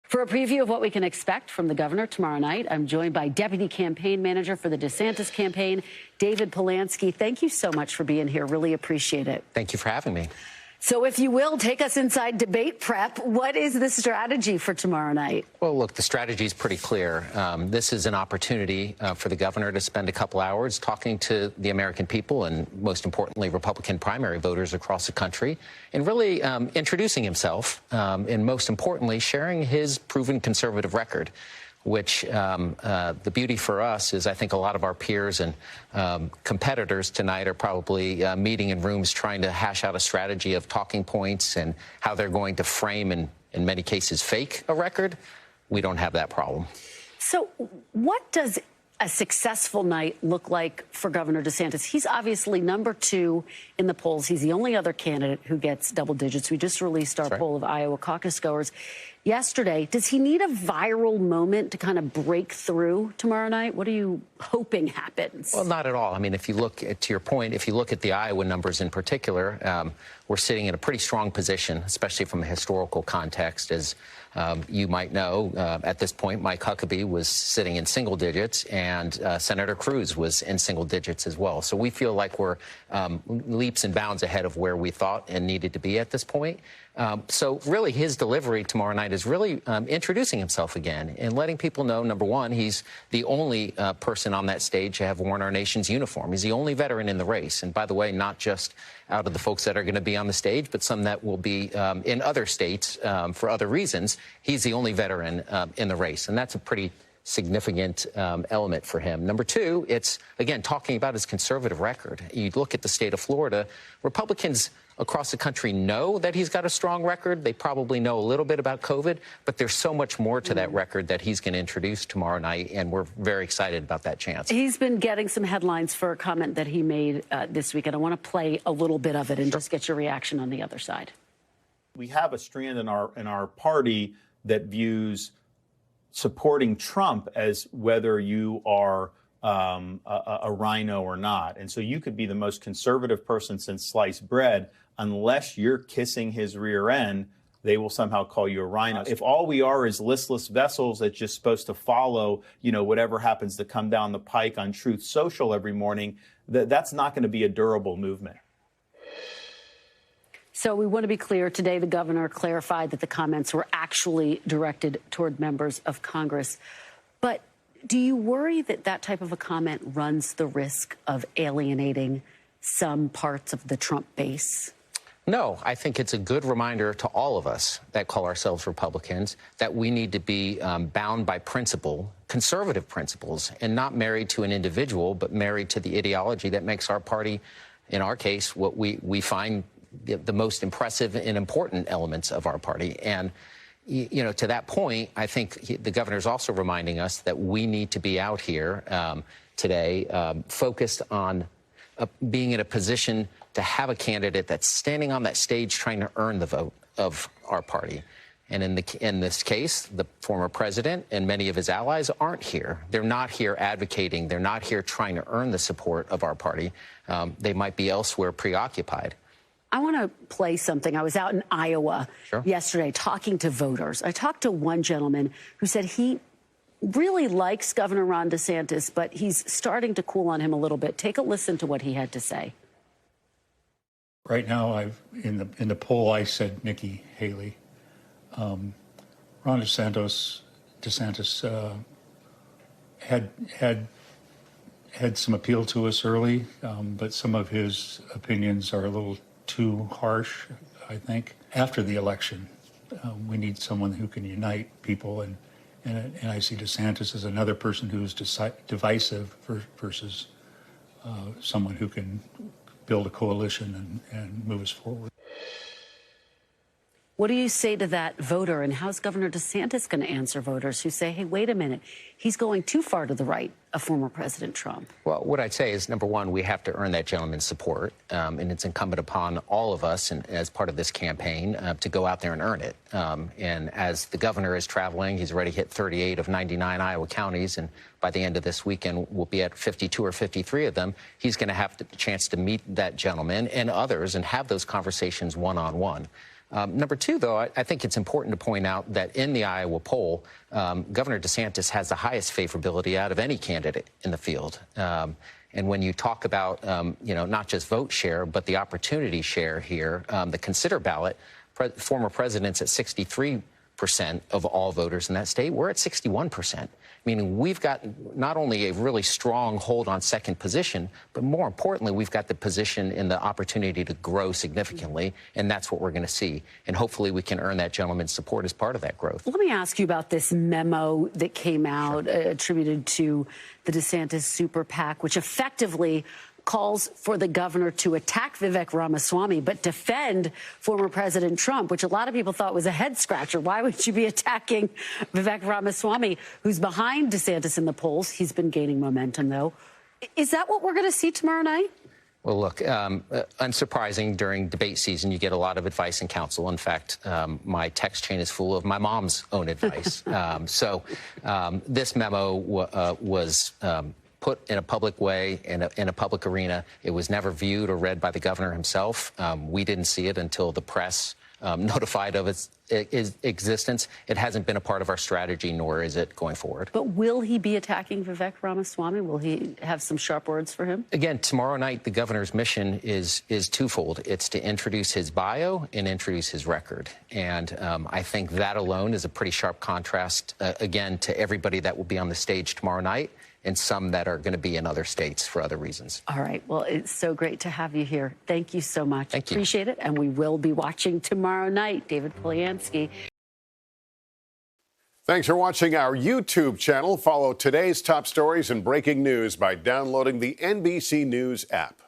For a preview of what we can expect from the governor tomorrow night, I'm joined by Deputy Campaign Manager for the DeSantis campaign, David Polyansky. Thank you so much for being here. Really appreciate it. Thank you for having me. So if you will, take us inside debate prep. What is the strategy for tomorrow night? Well, look, the strategy is pretty clear. This is an opportunity for the governor to spend a couple hours talking to the American people and, most importantly, Republican primary voters across the country and really introducing himself and, most importantly, sharing his proven conservative record, which the beauty for us is I think a lot of our peers and competitors tonight are probably meeting in rooms trying to hash out a strategy of talking points and how they're going to frame and, in many cases, fake a record. We don't have that problem. So what does a successful night look like for Governor DeSantis? He's obviously #2 in the polls. He's the only other candidate who gets double digits. We just released our poll of Iowa caucus goers yesterday. Does he need a viral moment to kind of break through tomorrow night? What are you hoping happens? Well, not at all. I mean, if you look at, to your point, if you look at the Iowa numbers in particular, we're sitting in a pretty strong position, especially from a historical context. As you might know, at this point, Mike Huckabee was sitting in single digits and Senator Cruz was in single digits as well. So we feel like we're leaps and bounds ahead of where we thought and needed to be at this point. So really his delivery tomorrow night is really introducing himself again and letting people know, number one, he's the only person on that stage to have worn our nation's uniform. He's the only veteran in the race. And by the way, not just out of the folks that are going to be on the stage, but some that will be in other states for other reasons. He's the only veteran in the race. And that's a pretty significant element for him. Number two, it's, again, talking about his conservative record. You look at the state of Florida, Republicans across the country know that he's got a strong record. They probably know a little bit about COVID, but there's so much more to that record that he's going to introduce tomorrow night, and we're very excited about that chance. He's been getting some headlines for a comment that he made this week, and I want to play a little bit of it and just get your reaction on the other side. We have a strand in our party that views supporting Trump as whether you are a rhino or not. And so you could be the most conservative person since sliced bread. Unless you're kissing his rear end, they will somehow call you a rhino. If all we are is listless vessels that's just supposed to follow, you know, whatever happens to come down the pike on Truth Social every morning, that's not going to be a durable movement. So we want to be clear. Today, the governor clarified that the comments were actually directed toward members of Congress. But do you worry that that type of a comment runs the risk of alienating some parts of the Trump base? No, I think it's a good reminder to all of us that call ourselves Republicans that we need to be bound by principle, conservative principles, and not married to an individual, but married to the ideology that makes our party, in our case, what we find the most impressive and important elements of our party. And, you know, to that point, I think the governor is also reminding us that we need to be out here today focused on being in a position to have a candidate that's standing on that stage trying to earn the vote of our party. And in this case, the former president and many of his allies aren't here. They're not here advocating. They're not here trying to earn the support of our party. They might be elsewhere preoccupied. I want to play something. I was out in Iowa yesterday talking to voters. I talked to one gentleman who said he really likes Governor Ron DeSantis, but he's starting to cool on him a little bit. Take a listen to what he had to say. Right now, in the poll, I said Nikki Haley. Ron DeSantis had some appeal to us early, but some of his opinions are a little too harsh, I think. After the election, we need someone who can unite people, and I see DeSantis as another person who is divisive versus someone who can build a coalition and move us forward. What do you say to that voter, and how's Governor DeSantis going to answer voters who say, hey, wait a minute, he's going too far to the right of former President Trump? Well, what I'd say is, number one, we have to earn that gentleman's support, and it's incumbent upon all of us, and as part of this campaign, to go out there and earn it. And as the governor is traveling, he's already hit 38 of 99 Iowa counties, and by the end of this weekend, we'll be at 52 or 53 of them. He's going to have the chance to meet that gentleman and others and have those conversations one-on-one. Number two, though, I think it's important to point out that in the Iowa poll, Governor DeSantis has the highest favorability out of any candidate in the field. And when you talk about, not just vote share, but the opportunity share here, the consider ballot, former president's at 63% of all voters in that state. We're at 61%, meaning we've got not only a really strong hold on second position, but more importantly, we've got the position in the opportunity to grow significantly, and that's what we're going to see. And hopefully we can earn that gentleman's support as part of that growth. Let me ask you about this memo that came out attributed to the DeSantis super PAC, which effectively calls for the governor to attack Vivek Ramaswamy, but defend former President Trump, which a lot of people thought was a head scratcher. Why would you be attacking Vivek Ramaswamy, who's behind DeSantis in the polls? He's been gaining momentum, though. Is that what we're going to see tomorrow night? Well, look, unsurprising, during debate season, you get a lot of advice and counsel. In fact, my text chain is full of my mom's own advice. This memo was put in a public way, in a public arena. It was never viewed or read by the governor himself. We didn't see it until the press notified of its existence. It hasn't been a part of our strategy, nor is it going forward. But will he be attacking Vivek Ramaswamy? Will he have some sharp words for him? Again, tomorrow night, the governor's mission is twofold. It's to introduce his bio and introduce his record. And I think that alone is a pretty sharp contrast, again, to everybody that will be on the stage tomorrow night, and some that are going to be in other states for other reasons. All right. Well, it's so great to have you here. Thank you so much. Thank you. Appreciate it. And we will be watching tomorrow night. David Polyansky. Thanks for watching our YouTube channel. Follow today's top stories and breaking news by downloading the NBC News app.